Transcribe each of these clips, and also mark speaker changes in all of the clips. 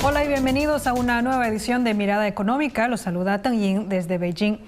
Speaker 1: Hola y bienvenidos a una nueva edición de Mirada Económica. Los saluda Tang Yin desde Beijing.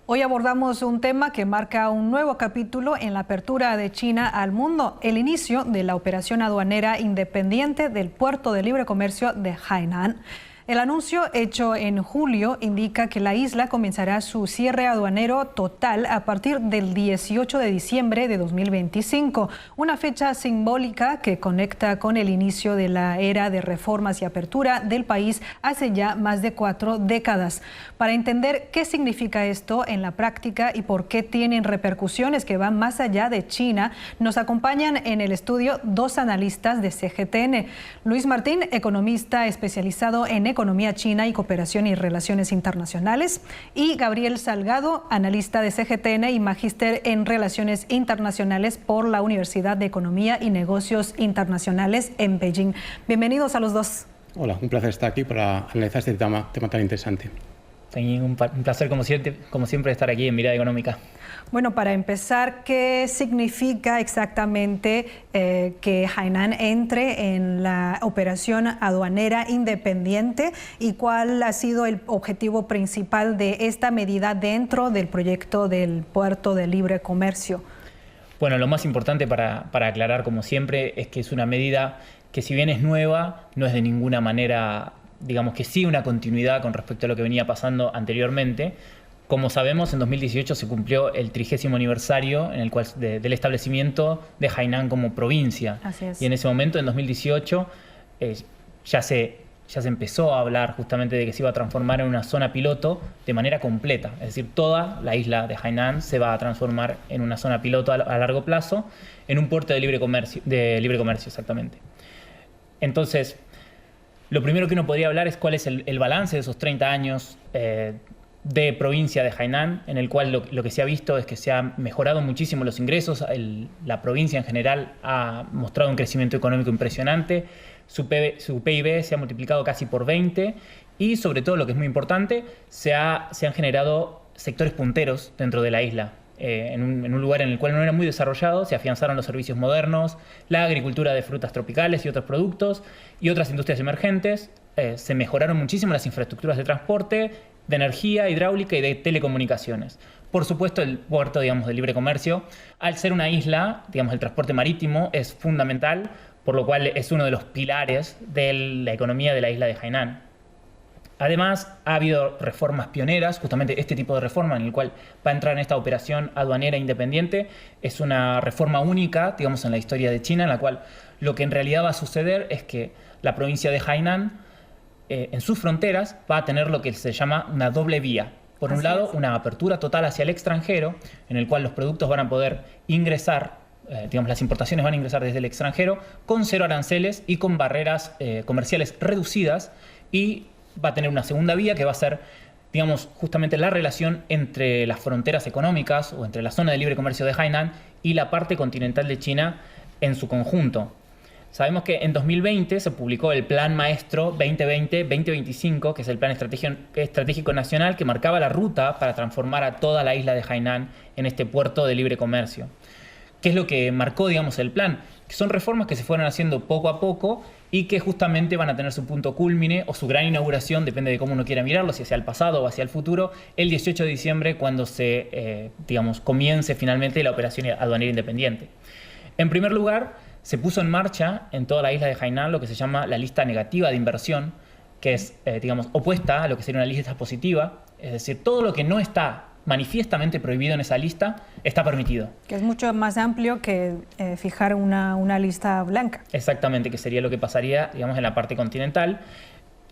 Speaker 1: Hoy abordamos un tema que marca un nuevo capítulo en la apertura de China al mundo, el inicio de la operación aduanera independiente del puerto de libre comercio de Hainan. El anuncio hecho en julio indica que la isla comenzará su cierre aduanero total a partir del 18 de diciembre de 2025, una fecha simbólica que conecta con el inicio de la era de reformas y apertura del país hace ya más de 4 décadas. Para entender qué significa esto en la práctica y por qué tienen repercusiones que van más allá de China, nos acompañan en el estudio dos analistas de CGTN. Luis Martín, economista especializado en economía china y cooperación y relaciones internacionales, y Gabriel Salgado, analista de CGTN y magíster en relaciones internacionales por la Universidad de Economía y Negocios Internacionales en Beijing. Bienvenidos a los dos.
Speaker 2: Hola, un placer estar aquí para analizar este tema tan interesante.
Speaker 3: Un placer, como siempre, estar aquí en Mirada Económica.
Speaker 1: Bueno, para empezar, ¿qué significa exactamente que Hainan entre en la operación aduanera independiente y cuál ha sido el objetivo principal de esta medida dentro del proyecto del puerto de libre comercio?
Speaker 3: Bueno, lo más importante para aclarar, como siempre, es que es una medida que, si bien es nueva, no es de ninguna manera, digamos que sí, una continuidad con respecto a lo que venía pasando anteriormente. Como sabemos, en 2018 se cumplió el 30º aniversario del establecimiento de Hainan como provincia.
Speaker 1: Así es.
Speaker 3: Y en ese momento, en 2018, ya se empezó a hablar justamente de que se iba a transformar en una zona piloto de manera completa. Es decir, toda la isla de Hainan se va a transformar en una zona piloto a largo plazo, en un puerto de libre comercio exactamente. Entonces, lo primero que uno podría hablar es cuál es el balance de esos 30 años de provincia de Hainan, en el cual lo que se ha visto es que se han mejorado muchísimo los ingresos. La provincia en general ha mostrado un crecimiento económico impresionante, su PIB se ha multiplicado casi por 20 y, sobre todo, lo que es muy importante, se han generado sectores punteros dentro de la isla. En un lugar en el cual no era muy desarrollado, se afianzaron los servicios modernos, la agricultura de frutas tropicales y otros productos y otras industrias emergentes. Se mejoraron muchísimo las infraestructuras de transporte, de energía, hidráulica y de telecomunicaciones. Por supuesto, el puerto, digamos, de libre comercio, al ser una isla, digamos, el transporte marítimo es fundamental, por lo cual es uno de los pilares de la economía de la isla de Hainan. Además, ha habido reformas pioneras, justamente este tipo de reforma en el cual va a entrar en esta operación aduanera independiente. Es una reforma única, digamos, en la historia de China, en la cual lo que en realidad va a suceder es que la provincia de Hainan, en sus fronteras, va a tener lo que se llama una doble vía. Por un lado, una apertura total hacia el extranjero, en el cual los productos van a poder ingresar, digamos, las importaciones van a ingresar desde el extranjero con 0 aranceles y con barreras comerciales reducidas, y va a tener una segunda vía que va a ser, digamos, justamente la relación entre las fronteras económicas o entre la zona de libre comercio de Hainan y la parte continental de China en su conjunto. Sabemos que en 2020 se publicó el Plan Maestro 2020-2025, que es el Plan Estratégico Nacional que marcaba la ruta para transformar a toda la isla de Hainan en este puerto de libre comercio. ¿Qué es lo que marcó, digamos, el plan? Que son reformas que se fueron haciendo poco a poco y que justamente van a tener su punto cúlmine o su gran inauguración, depende de cómo uno quiera mirarlo, si hacia el pasado o hacia el futuro, el 18 de diciembre, cuando comience finalmente la operación aduanera independiente. En primer lugar, se puso en marcha en toda la isla de Hainan lo que se llama la lista negativa de inversión, que es, opuesta a lo que sería una lista positiva. Es decir, todo lo que no está manifiestamente prohibido en esa lista está permitido.
Speaker 1: Que es mucho más amplio que fijar una lista blanca.
Speaker 3: Exactamente, que sería lo que pasaría, digamos, en la parte continental.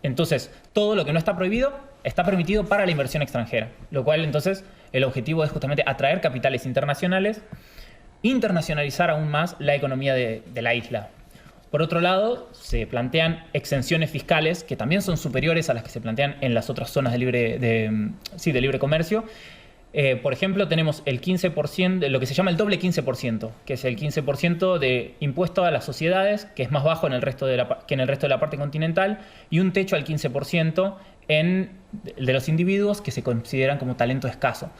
Speaker 3: Entonces, todo lo que no está prohibido está permitido para la inversión extranjera, lo cual, entonces, el objetivo es justamente atraer capitales internacionales, internacionalizar aún más la economía de la isla. Por otro lado, se plantean exenciones fiscales que también son superiores a las que se plantean en las otras zonas de libre comercio. Por ejemplo, tenemos el 15%, de lo que se llama el doble 15%, que es el 15% de impuesto a las sociedades, que es más bajo que en el resto de la parte continental, y un techo al 15% de los individuos que se consideran como talento escaso.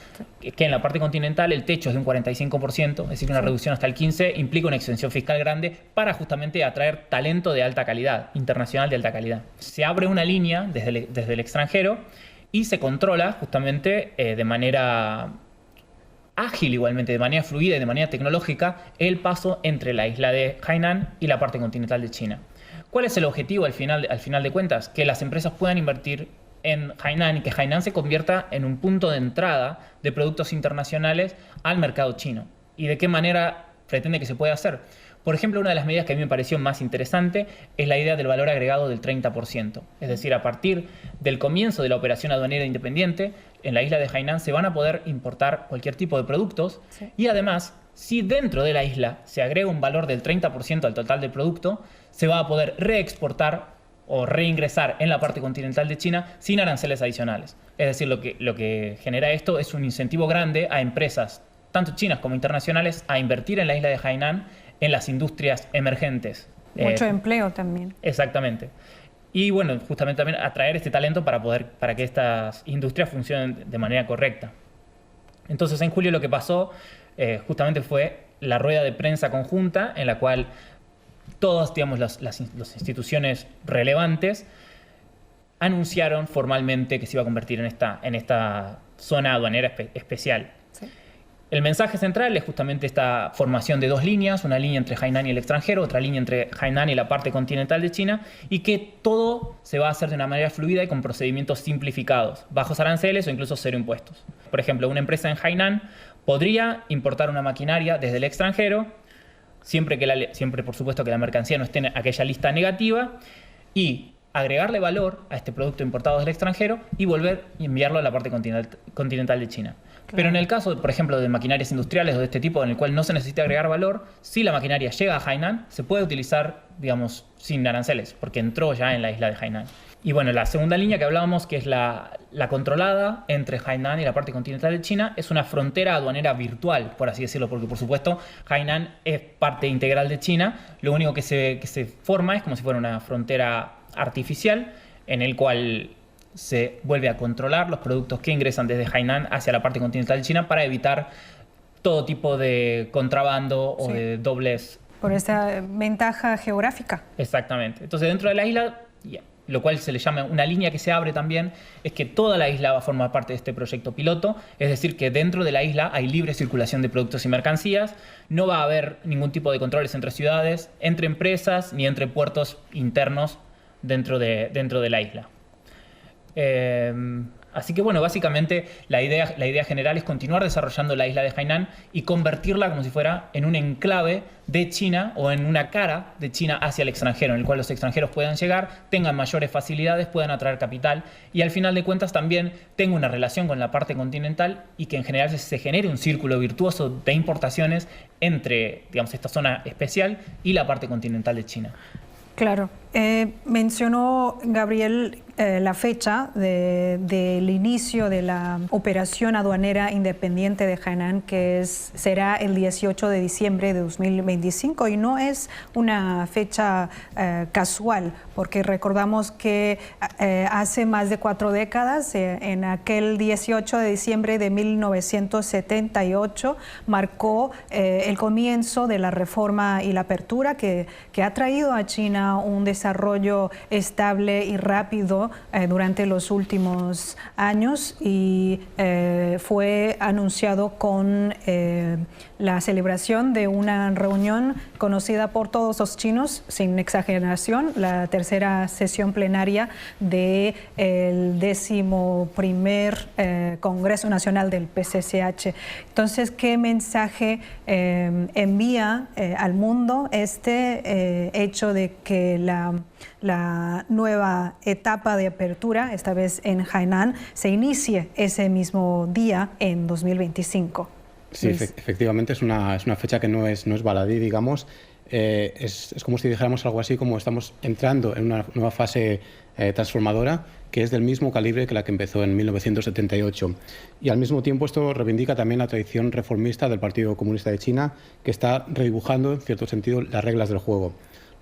Speaker 3: Que en la parte continental el techo es de un 45%, es decir, una reducción hasta el 15%, implica una exención fiscal grande para justamente atraer talento de alta calidad, internacional de alta calidad. Se abre una línea desde el extranjero y se controla justamente de manera ágil, igualmente, de manera fluida y de manera tecnológica, el paso entre la isla de Hainan y la parte continental de China. ¿Cuál es el objetivo al final de cuentas? Que las empresas puedan invertir en Hainan y que Hainan se convierta en un punto de entrada de productos internacionales al mercado chino. ¿Y de qué manera pretende que se pueda hacer? Por ejemplo, una de las medidas que a mí me pareció más interesante es la idea del valor agregado del 30%. Es decir, a partir del comienzo de la operación aduanera independiente, en la isla de Hainan se van a poder importar cualquier tipo de productos y además, si dentro de la isla se agrega un valor del 30% al total del producto, se va a poder reexportar o reingresar en la parte continental de China sin aranceles adicionales. Es decir, lo que genera esto es un incentivo grande a empresas, tanto chinas como internacionales, a invertir en la isla de Hainan en las industrias emergentes.
Speaker 1: Mucho empleo también.
Speaker 3: Exactamente. Y bueno, justamente también atraer este talento para que estas industrias funcionen de manera correcta. Entonces, en julio lo que pasó justamente fue la rueda de prensa conjunta en la cual todas, digamos, las instituciones relevantes anunciaron formalmente que se iba a convertir en esta zona aduanera especial. Sí. El mensaje central es justamente esta formación de dos líneas, una línea entre Hainan y el extranjero, otra línea entre Hainan y la parte continental de China, y que todo se va a hacer de una manera fluida y con procedimientos simplificados, bajos aranceles o incluso cero impuestos. Por ejemplo, una empresa en Hainan podría importar una maquinaria desde el extranjero, siempre por supuesto que la mercancía no esté en aquella lista negativa, y agregarle valor a este producto importado desde el extranjero y volver y enviarlo a la parte continental de China. Claro. Pero en el caso, por ejemplo, de maquinarias industriales o de este tipo en el cual no se necesita agregar valor, si la maquinaria llega a Hainan, se puede utilizar, digamos, sin aranceles, porque entró ya en la isla de Hainan. Y bueno, la segunda línea que hablábamos, que es la controlada entre Hainan y la parte continental de China, es una frontera aduanera virtual, por así decirlo, porque por supuesto Hainan es parte integral de China, lo único que se forma es como si fuera una frontera artificial en el cual se vuelve a controlar los productos que ingresan desde Hainan hacia la parte continental de China para evitar todo tipo de contrabando o de dobles.
Speaker 1: Por esa ventaja geográfica.
Speaker 3: Exactamente. Entonces, dentro de la isla, lo cual se le llama una línea que se abre también, es que toda la isla va a formar parte de este proyecto piloto, es decir, que dentro de la isla hay libre circulación de productos y mercancías, no va a haber ningún tipo de controles entre ciudades, entre empresas, ni entre puertos internos dentro de la isla. Así que bueno, básicamente la idea general es continuar desarrollando la isla de Hainan y convertirla como si fuera en un enclave de China o en una cara de China hacia el extranjero, en el cual los extranjeros puedan llegar, tengan mayores facilidades, puedan atraer capital y al final de cuentas también tenga una relación con la parte continental y que en general se genere un círculo virtuoso de importaciones entre, digamos, esta zona especial y la parte continental de China.
Speaker 1: Claro. Mencionó Gabriel la fecha del inicio de la operación aduanera independiente de Hainan, que será el 18 de diciembre de 2025, y no es una fecha casual, porque recordamos que hace más de 4 décadas, en aquel 18 de diciembre de 1978, marcó el comienzo de la reforma y la apertura que ha traído a China un desarrollo estable y rápido durante los últimos años, y fue anunciado con la celebración de una reunión conocida por todos los chinos, sin exageración, la tercera sesión plenaria del 11º Congreso Nacional del PCCH. Entonces, ¿qué mensaje envía al mundo este hecho de que la nueva etapa de apertura, esta vez en Hainan, se inicie ese mismo día en 2025?
Speaker 2: Sí, efectivamente es una fecha que no es baladí, digamos. Es como si dijéramos algo así como estamos entrando en una nueva fase transformadora que es del mismo calibre que la que empezó en 1978. Y al mismo tiempo esto reivindica también la tradición reformista del Partido Comunista de China, que está redibujando en cierto sentido las reglas del juego.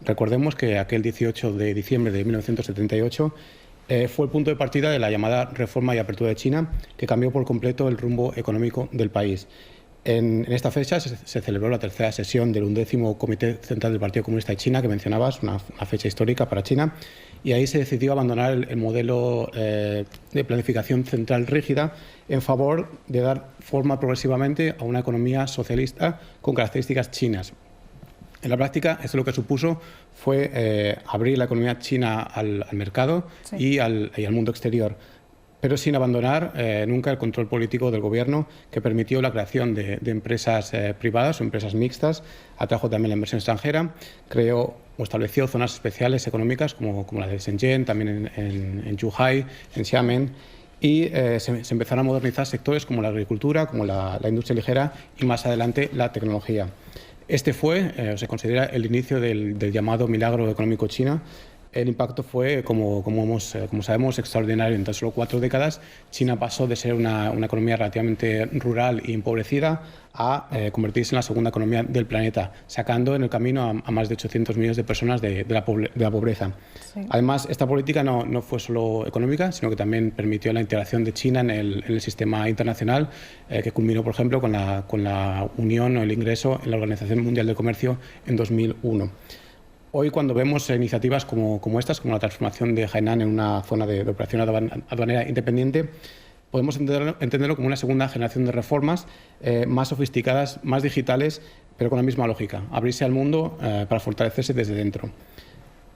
Speaker 2: Recordemos que aquel 18 de diciembre de 1978 fue el punto de partida de la llamada reforma y apertura de China, que cambió por completo el rumbo económico del país. En esta fecha se celebró la tercera sesión del 11º Comité Central del Partido Comunista de China, que mencionabas, una fecha histórica para China, y ahí se decidió abandonar el modelo de planificación central rígida en favor de dar forma progresivamente a una economía socialista con características chinas. En la práctica, esto lo que supuso fue abrir la economía china al mercado y al mundo exterior, pero sin abandonar nunca el control político del gobierno, que permitió la creación de empresas privadas o empresas mixtas, atrajo también la inversión extranjera, creó o estableció zonas especiales económicas como la de Shenzhen, también en Zhuhai, en Xiamen, y se empezaron a modernizar sectores como la agricultura, como la industria ligera y más adelante la tecnología. Este fue, se considera, el inicio del llamado milagro económico chino. El impacto fue, como sabemos, extraordinario. En tan solo 4 décadas, China pasó de ser una economía relativamente rural y empobrecida a convertirse en la segunda economía del planeta, sacando en el camino a más de 800 millones de personas de la pobreza. Sí. Además, esta política no fue solo económica, sino que también permitió la integración de China en el sistema internacional, que culminó, por ejemplo, con la unión o el ingreso en la Organización Mundial del Comercio en 2001. Hoy, cuando vemos iniciativas como estas, como la transformación de Hainan en una zona de operación aduanera independiente, podemos entenderlo como una segunda generación de reformas más sofisticadas, más digitales, pero con la misma lógica: abrirse al mundo para fortalecerse desde dentro.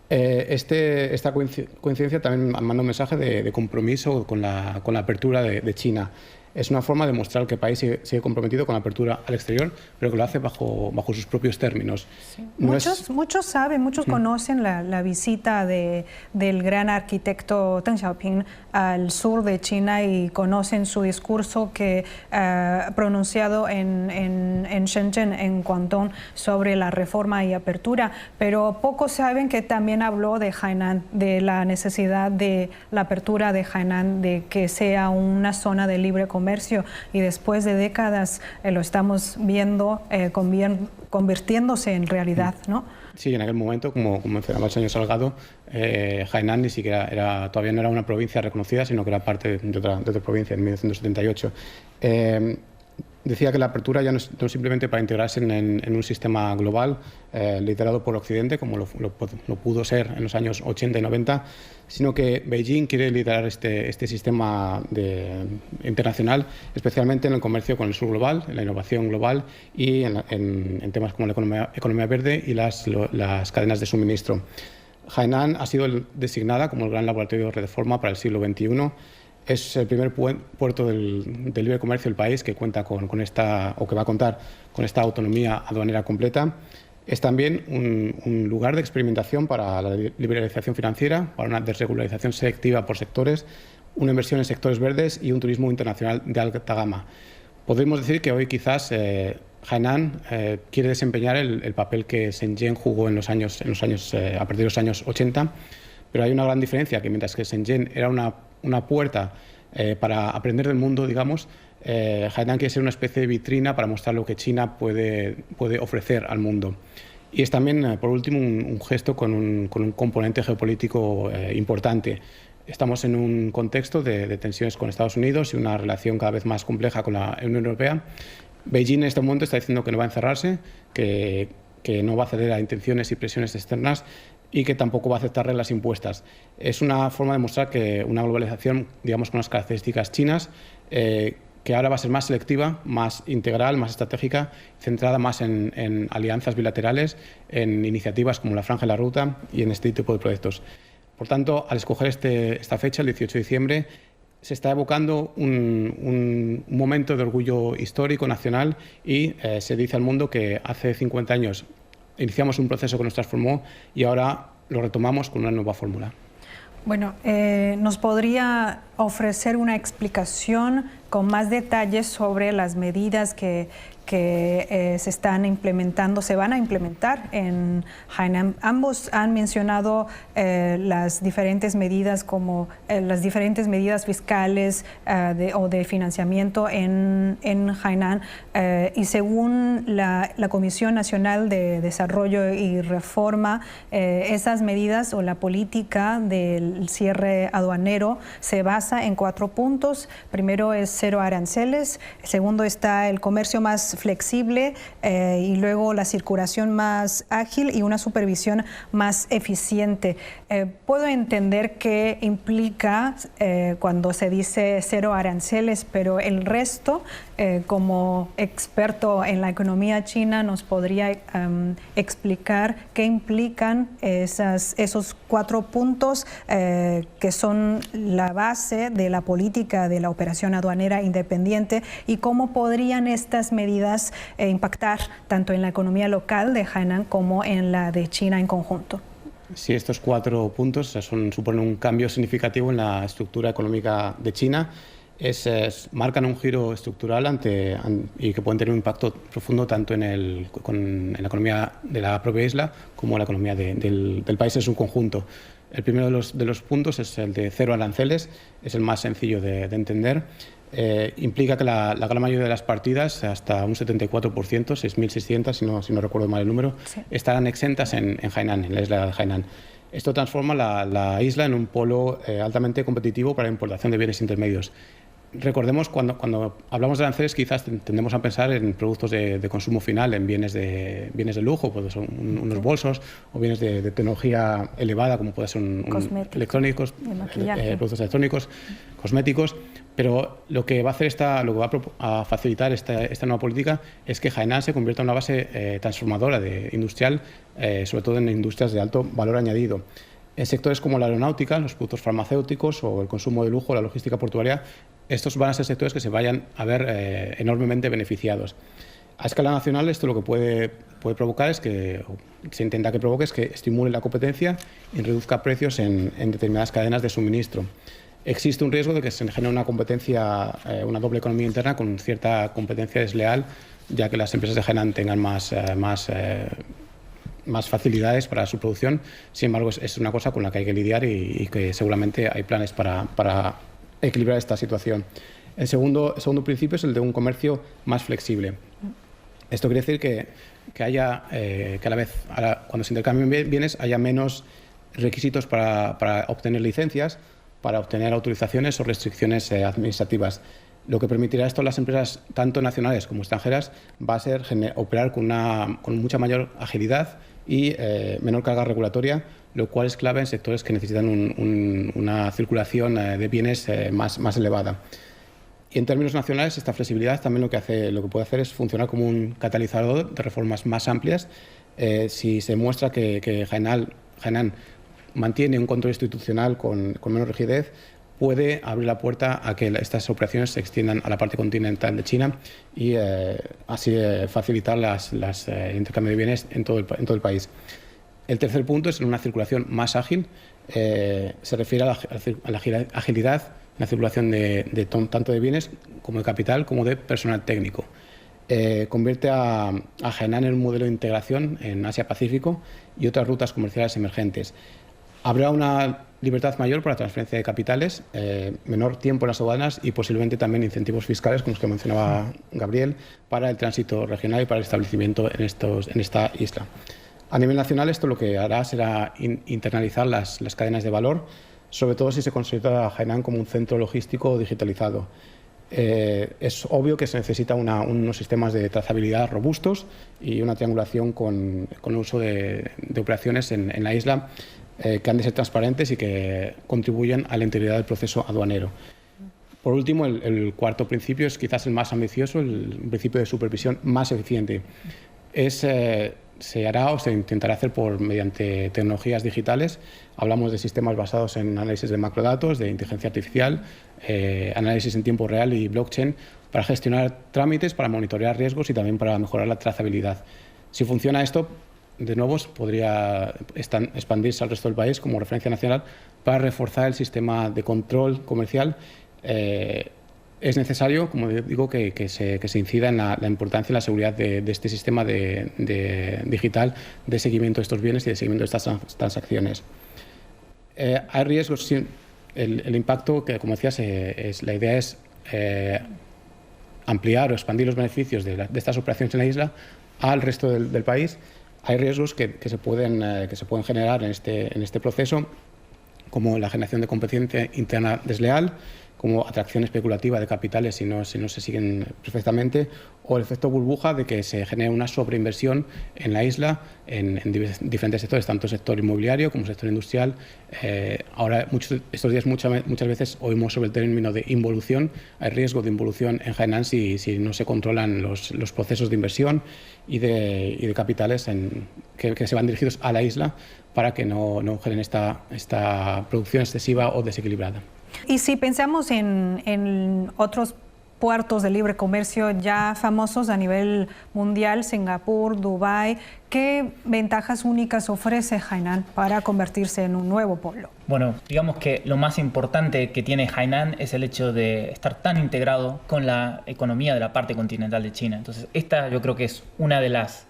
Speaker 2: Esta coincidencia también manda un mensaje de compromiso con la apertura de China. Es una forma de mostrar que el país sigue comprometido con la apertura al exterior, pero que lo hace bajo sus propios términos.
Speaker 1: Sí. Muchos saben, muchos conocen la visita del gran arquitecto Deng Xiaoping al sur de China y conocen su discurso que pronunciado en Shenzhen, en Guangdong, sobre la reforma y apertura, pero pocos saben que también habló de Hainan, de la necesidad de la apertura de Hainan, de que sea una zona de libre comercio, y después de décadas lo estamos viendo convirtiéndose en realidad, ¿no?
Speaker 2: Sí, en aquel momento, como mencionaba el señor Salgado, Hainan ni siquiera todavía no era una provincia reconocida, sino que era parte de otra provincia en 1978. Decía que la apertura ya no es simplemente para integrarse en un sistema global liderado por Occidente, como lo pudo ser en los años 80 y 90, sino que Beijing quiere liderar este sistema internacional, especialmente en el comercio con el sur global, en la innovación global y en temas como la economía verde y las cadenas de suministro. Hainan ha sido designada como el gran laboratorio de reforma para el siglo XXI. Es el primer puerto del libre comercio del país que cuenta con esta, o que va a contar con esta autonomía aduanera completa. Es también un lugar de experimentación para la liberalización financiera, para una desregularización selectiva por sectores, una inversión en sectores verdes y un turismo internacional de alta gama. Podríamos decir que hoy quizás Hainan quiere desempeñar el papel que Shenzhen jugó a partir de los años 80, pero hay una gran diferencia, que mientras que Shenzhen era una puerta para aprender del mundo, digamos, Hainan quiere ser una especie de vitrina para mostrar lo que China puede ofrecer al mundo. Y es también, por último, un gesto con un componente geopolítico importante. Estamos en un contexto de tensiones con Estados Unidos y una relación cada vez más compleja con la Unión Europea. Beijing en este momento está diciendo que no va a encerrarse, que no va a ceder a intenciones y presiones externas y que tampoco va a aceptar reglas impuestas. Es una forma de mostrar que una globalización, digamos, con las características chinas, que ahora va a ser más selectiva, más integral, más estratégica, centrada más en alianzas bilaterales, en iniciativas como la Franja de la Ruta y en este tipo de proyectos. Por tanto, al escoger esta fecha, el 18 de diciembre, se está evocando un momento de orgullo histórico nacional y se dice al mundo que hace 50 años iniciamos un proceso que nos transformó y ahora lo retomamos con una nueva fórmula.
Speaker 1: Bueno, ¿nos podría ofrecer una explicación con más detalles sobre las medidas que que se van a implementar en Hainan. Ambos han mencionado las diferentes medidas como las diferentes medidas fiscales o de financiamiento en Hainan, y según la Comisión Nacional de Desarrollo y Reforma, esas medidas o la política del cierre aduanero se basa en 4 puntos. Primero es 0 aranceles, segundo está el comercio más flexible, y luego la circulación más ágil y una supervisión más eficiente. Puedo entender qué implica cuando se dice 0 aranceles, pero el resto, como experto en la economía china, nos podría explicar qué implican esos 4 puntos que son la base de la política de la operación aduanera independiente, y cómo podrían estas medidas impactar tanto en la economía local de Hainan como en la de China en conjunto.
Speaker 2: Sí, estos 4 puntos suponen un cambio significativo en la estructura económica de China. Marcan un giro estructural y que pueden tener un impacto profundo tanto en la economía de la propia isla como en la economía del país en su conjunto. El primero de los puntos es el de 0 aranceles, es el más sencillo de entender. Implica que la gran mayoría de las partidas, hasta un 74%, 6.600, si no recuerdo mal el número, sí, estarán exentas en Hainan, en la isla de Hainan. Esto transforma la isla en un polo altamente competitivo para la importación de bienes intermedios. Recordemos, cuando hablamos de aranceles, quizás tendemos a pensar en productos de consumo final, en bienes de lujo, pues son unos bolsos, o bienes de tecnología elevada, como puede ser electrónicos, productos electrónicos, cosméticos. Pero lo que va a hacer a facilitar esta nueva política es que Hainan se convierta en una base transformadora industrial, sobre todo en industrias de alto valor añadido. En sectores como la aeronáutica, los productos farmacéuticos o el consumo de lujo, la logística portuaria, estos van a ser sectores que se vayan a ver enormemente beneficiados. A escala nacional, esto lo que puede provocar es que, o se intenta que provoque, es que estimule la competencia y reduzca precios en determinadas cadenas de suministro. Existe un riesgo de que se genere una competencia, una doble economía interna con cierta competencia desleal, ya que las empresas de Hainan tengan más facilidades para su producción. Sin embargo, es una cosa con la que hay que lidiar y que seguramente hay planes para equilibrar esta situación. El segundo principio es el de un comercio más flexible. Esto quiere decir que haya, que a la vez, cuando se intercambien bienes, haya menos requisitos para obtener licencias, para obtener autorizaciones o restricciones administrativas. Lo que permitirá esto a las empresas, tanto nacionales como extranjeras, va a ser operar con mucha mayor agilidad y menor carga regulatoria, lo cual es clave en sectores que necesitan una circulación de bienes más elevada. Y en términos nacionales, esta flexibilidad también lo que puede hacer es funcionar como un catalizador de reformas más amplias. Si se muestra que Hainan mantiene un control institucional con menos rigidez, puede abrir la puerta a que estas operaciones se extiendan a la parte continental de China y así facilitar el intercambio de bienes en todo el país. El tercer punto es una circulación más ágil. Se refiere a la agilidad en la circulación tanto de bienes como de capital como de personal técnico. Convierte a Hainan en un modelo de integración en Asia-Pacífico y otras rutas comerciales emergentes. Habrá una libertad mayor para la transferencia de capitales, menor tiempo en las aduanas y posiblemente también incentivos fiscales, como los que mencionaba Gabriel, para el tránsito regional y para el establecimiento en esta isla. A nivel nacional, esto lo que hará será internalizar las cadenas de valor, sobre todo si se considera a Hainan como un centro logístico digitalizado. Es obvio que se necesita unos sistemas de trazabilidad robustos y una triangulación con el uso de operaciones en la isla que han de ser transparentes y que contribuyen a la integridad del proceso aduanero. Por último, el cuarto principio es quizás el más ambicioso, el principio de supervisión más eficiente. Se hará o se intentará hacer mediante tecnologías digitales. Hablamos de sistemas basados en análisis de macrodatos, de inteligencia artificial, análisis en tiempo real y blockchain para gestionar trámites, para monitorear riesgos y también para mejorar la trazabilidad. Si funciona esto, de nuevo, podría expandirse al resto del país como referencia nacional para reforzar el sistema de control comercial es necesario, como digo, que se incida en la importancia y la seguridad de este sistema digital de seguimiento de estos bienes y de seguimiento de estas transacciones. Hay riesgos, sí, el impacto, que como decías, la idea es ampliar o expandir los beneficios de estas operaciones en la isla al resto del país. Hay riesgos que se pueden generar en este proceso, como la generación de competencia interna desleal, como atracción especulativa de capitales si no se siguen perfectamente, o el efecto burbuja de que se genere una sobreinversión en la isla en diferentes sectores, tanto sector inmobiliario como sector industrial. Ahora, estos días muchas veces oímos sobre el término de involución. Hay riesgo de involución en Hainan si no se controlan los procesos de inversión y de capitales que se van dirigidos a la isla para que no generen esta producción excesiva o desequilibrada.
Speaker 1: Y si pensamos en otros puertos de libre comercio ya famosos a nivel mundial, Singapur, Dubái, ¿qué ventajas únicas ofrece Hainan para convertirse en un nuevo polo?
Speaker 3: Bueno, digamos que lo más importante que tiene Hainan es el hecho de estar tan integrado con la economía de la parte continental de China. Entonces, esta yo creo que es una de las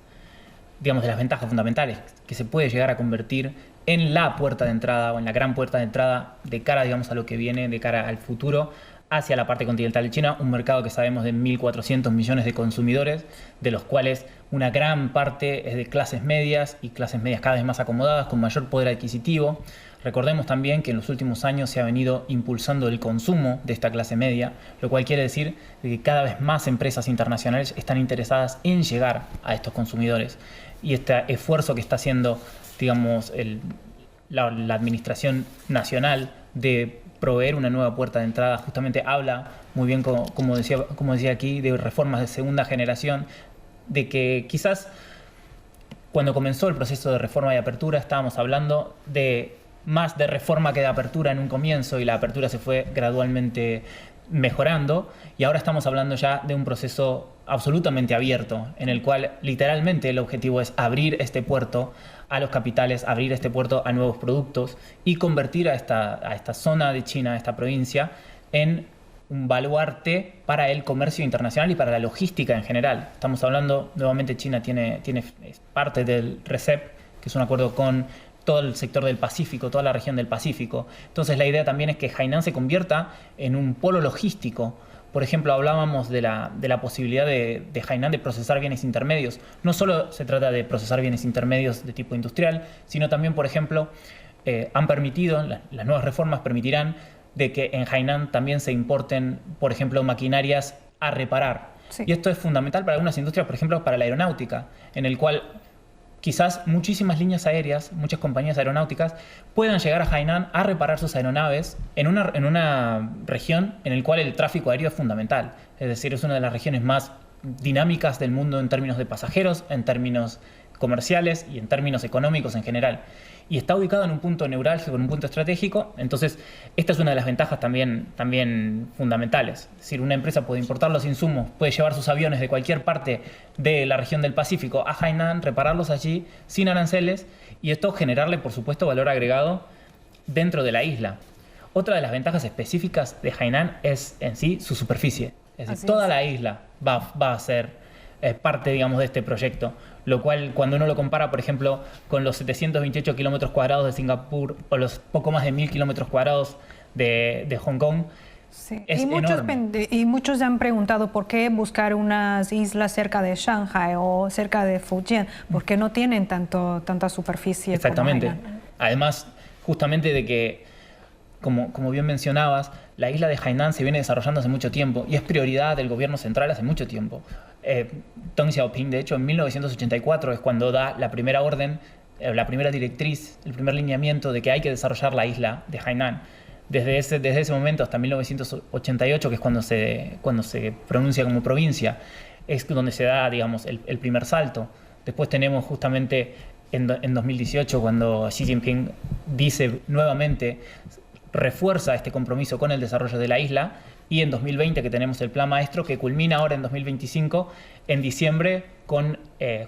Speaker 3: ventajas fundamentales, que se puede llegar a convertir en la puerta de entrada o en la gran puerta de entrada de cara, a lo que viene, de cara al futuro, hacia la parte continental de China, un mercado que sabemos de 1.400 millones de consumidores, de los cuales una gran parte es de clases medias y clases medias cada vez más acomodadas, con mayor poder adquisitivo. Recordemos también que en los últimos años se ha venido impulsando el consumo de esta clase media, lo cual quiere decir que cada vez más empresas internacionales están interesadas en llegar a estos consumidores. Y este esfuerzo que está haciendo, la administración nacional de proveer una nueva puerta de entrada, justamente habla muy bien, como decía aquí, de reformas de segunda generación, de que quizás cuando comenzó el proceso de reforma y apertura estábamos hablando más de reforma que de apertura en un comienzo, y la apertura se fue gradualmente mejorando, y ahora estamos hablando ya de un proceso absolutamente abierto, en el cual literalmente el objetivo es abrir este puerto a los capitales, abrir este puerto a nuevos productos y convertir a esta zona de China, a esta provincia, en un baluarte para el comercio internacional y para la logística en general. Estamos hablando, nuevamente China es parte del RCEP, que es un acuerdo con todo el sector del Pacífico, toda la región del Pacífico. Entonces la idea también es que Hainan se convierta en un polo logístico. Por ejemplo, hablábamos de la posibilidad de Hainan de procesar bienes intermedios. No solo se trata de procesar bienes intermedios de tipo industrial, sino también, por ejemplo, las nuevas reformas permitirán de que en Hainan también se importen, por ejemplo, maquinarias a reparar. Sí. Y esto es fundamental para algunas industrias, por ejemplo, para la aeronáutica, en el cual quizás muchísimas líneas aéreas, muchas compañías aeronáuticas puedan llegar a Hainan a reparar sus aeronaves en una región en la cual el tráfico aéreo es fundamental. Es decir, es una de las regiones más dinámicas del mundo en términos de pasajeros, en términos comerciales y en términos económicos en general. Y está ubicado en un punto neurálgico, en un punto estratégico. Entonces, esta es una de las ventajas también fundamentales. Es decir, una empresa puede importar los insumos, puede llevar sus aviones de cualquier parte de la región del Pacífico a Hainan, repararlos allí sin aranceles, y esto generarle, por supuesto, valor agregado dentro de la isla. Otra de las ventajas específicas de Hainan es en sí su superficie. Es decir, toda la isla va a ser parte, de este proyecto, lo cual, cuando uno lo compara, por ejemplo, con los 728 kilómetros cuadrados de Singapur o los poco más de 1.000 kilómetros cuadrados de Hong Kong,
Speaker 1: sí, es enorme. Y muchos han preguntado por qué buscar unas islas cerca de Shanghai o cerca de Fujian, porque no tienen tanta superficie.
Speaker 3: Exactamente. Como además, justamente de que, como bien mencionabas, la isla de Hainan se viene desarrollando hace mucho tiempo y es prioridad del gobierno central hace mucho tiempo. Deng Xiaoping, de hecho, en 1984 es cuando da la primera orden, la primera directriz, el primer lineamiento de que hay que desarrollar la isla de Hainan. Desde ese momento hasta 1988, que es cuando se pronuncia como provincia, es donde se da, el primer salto. Después tenemos justamente en 2018, cuando Xi Jinping dice nuevamente, refuerza este compromiso con el desarrollo de la isla, y en 2020 que tenemos el Plan Maestro, que culmina ahora en 2025, en diciembre, con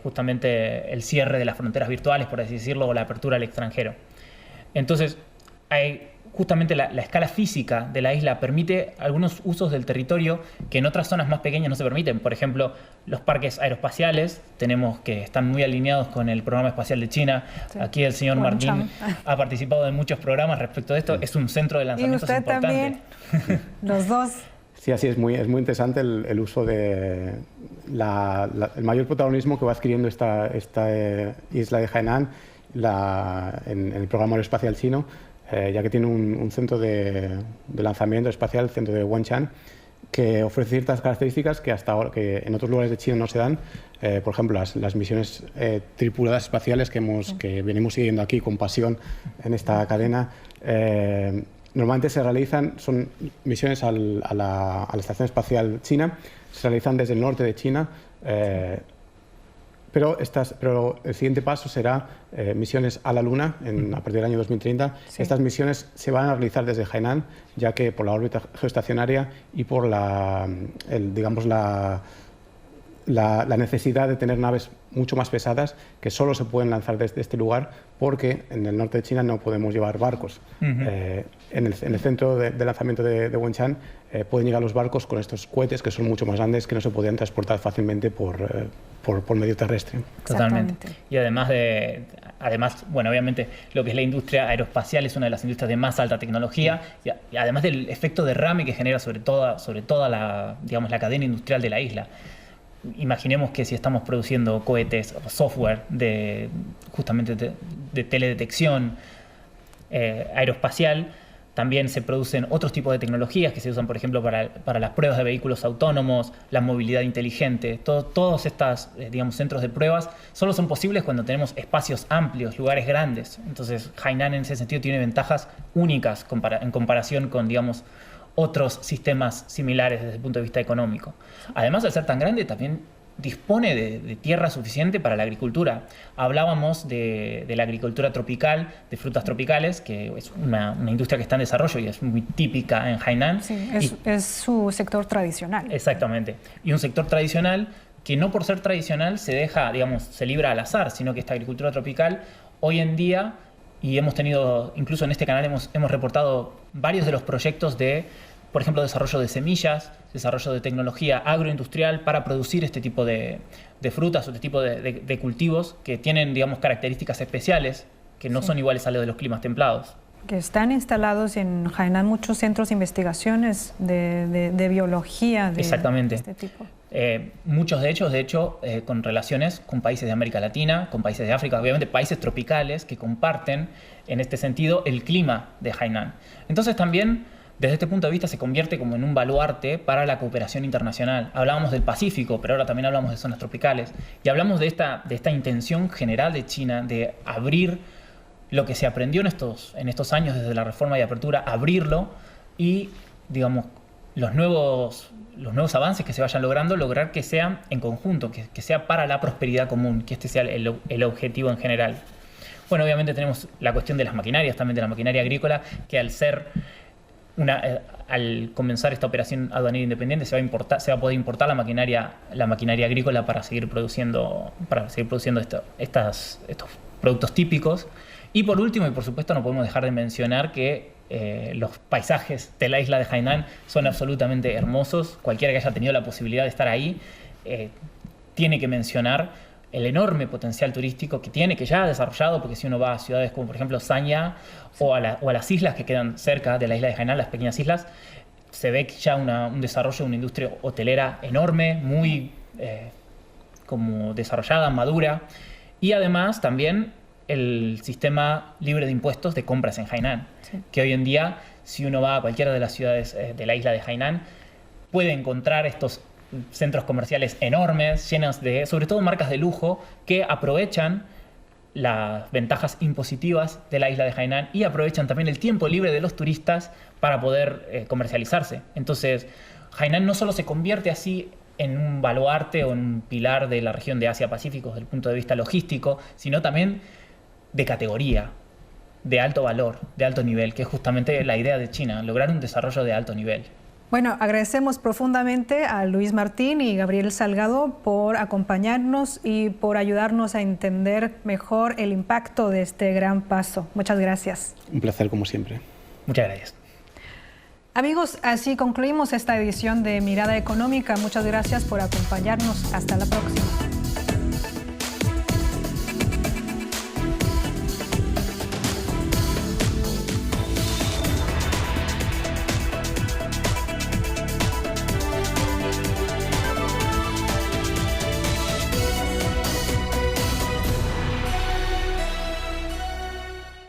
Speaker 3: justamente el cierre de las fronteras virtuales, por así decirlo, o la apertura al extranjero. Entonces, hay justamente la escala física de la isla permite algunos usos del territorio que en otras zonas más pequeñas no se permiten. Por ejemplo, los parques aeroespaciales, tenemos que están muy alineados con el programa espacial de China. Sí. Aquí el señor Martín ha participado en muchos programas respecto de esto. Es un centro de lanzamientos importante.
Speaker 1: ¿Y usted también? Los dos.
Speaker 2: Sí, así es muy interesante el uso de el mayor protagonismo que va adquiriendo esta isla de Hainan en el programa aeroespacial chino, ya que tiene un centro de lanzamiento espacial, el centro de Wenchang, que ofrece ciertas características que hasta ahora que en otros lugares de China no se dan. Por ejemplo, las misiones tripuladas espaciales que venimos siguiendo aquí con pasión en esta cadena. Normalmente son misiones a la Estación Espacial China, se realizan desde el norte de China, pero el siguiente paso será misiones a la Luna a partir del año 2030. Sí. Estas misiones se van a realizar desde Hainan, ya que por la órbita geoestacionaria y por la necesidad de tener naves mucho más pesadas que solo se pueden lanzar desde este lugar, porque en el norte de China no podemos llevar barcos. En el centro de lanzamiento de Wenchang pueden llegar los barcos con estos cohetes que son mucho más grandes, que no se podían transportar fácilmente por medio terrestre.
Speaker 3: Totalmente. Y además, bueno, obviamente lo que es la industria aeroespacial es una de las industrias de más alta tecnología, y además del efecto derrame que genera sobre toda la cadena industrial de la isla. Imaginemos que si estamos produciendo cohetes o software justamente de teledetección aeroespacial, también se producen otros tipos de tecnologías que se usan, por ejemplo, para las pruebas de vehículos autónomos, la movilidad inteligente. Todos estos centros de pruebas solo son posibles cuando tenemos espacios amplios, lugares grandes. Entonces, Hainan en ese sentido tiene ventajas únicas en comparación con, otros sistemas similares desde el punto de vista económico. Además, al ser tan grande, también dispone de tierra suficiente para la agricultura. Hablábamos de la agricultura tropical, de frutas tropicales, que es una industria que está en desarrollo y es muy típica en Hainan.
Speaker 1: Sí, es su sector tradicional.
Speaker 3: Exactamente. Y un sector tradicional que no por ser tradicional se libra al azar, sino que esta agricultura tropical hoy en día, y hemos tenido, incluso en este canal hemos reportado varios de los proyectos por ejemplo, desarrollo de semillas, desarrollo de tecnología agroindustrial para producir este tipo de frutas o este tipo de cultivos que tienen, características especiales que no son iguales a los de los climas templados.
Speaker 1: Que están instalados en Hainan muchos centros de investigaciones de biología de este tipo.
Speaker 3: Muchos de hecho, con relaciones con países de América Latina, con países de África, obviamente países tropicales que comparten en este sentido el clima de Hainan. Entonces también, desde este punto de vista, se convierte como en un baluarte para la cooperación internacional. Hablábamos del Pacífico, pero ahora también hablamos de zonas tropicales. Y hablamos de esta intención general de China de abrir lo que se aprendió en estos años desde la reforma y apertura, abrirlo y, los nuevos avances que se vayan lograr que sean en conjunto, que sea para la prosperidad común, que este sea el objetivo en general. Bueno, obviamente tenemos la cuestión de las maquinarias, también de la maquinaria agrícola, que al comenzar esta operación aduanera independiente se va a poder importar la maquinaria agrícola para seguir produciendo estos productos típicos. Y por último, y por supuesto, no podemos dejar de mencionar que los paisajes de la isla de Hainan son absolutamente hermosos. Cualquiera que haya tenido la posibilidad de estar ahí tiene que mencionar el enorme potencial turístico que tiene, que ya ha desarrollado, porque si uno va a ciudades como por ejemplo Sanya o a las islas que quedan cerca de la isla de Hainan, las pequeñas islas, se ve ya un desarrollo de una industria hotelera enorme, muy como desarrollada, madura, y además también el sistema libre de impuestos de compras en Hainan, que hoy en día, si uno va a cualquiera de las ciudades de la isla de Hainan, puede encontrar estos centros comerciales enormes, llenos de, sobre todo, marcas de lujo que aprovechan las ventajas impositivas de la isla de Hainan y aprovechan también el tiempo libre de los turistas para poder comercializarse. Entonces, Hainan no solo se convierte así en un baluarte o en un pilar de la región de Asia-Pacífico desde el punto de vista logístico, sino también de categoría, de alto valor, de alto nivel, que es justamente la idea de China, lograr un desarrollo de alto nivel.
Speaker 1: Bueno, agradecemos profundamente a Luis Martín y Gabriel Salgado por acompañarnos y por ayudarnos a entender mejor el impacto de este gran paso. Muchas gracias.
Speaker 2: Un placer, como siempre.
Speaker 3: Muchas gracias.
Speaker 1: Amigos, así concluimos esta edición de Mirada Económica. Muchas gracias por acompañarnos. Hasta la próxima.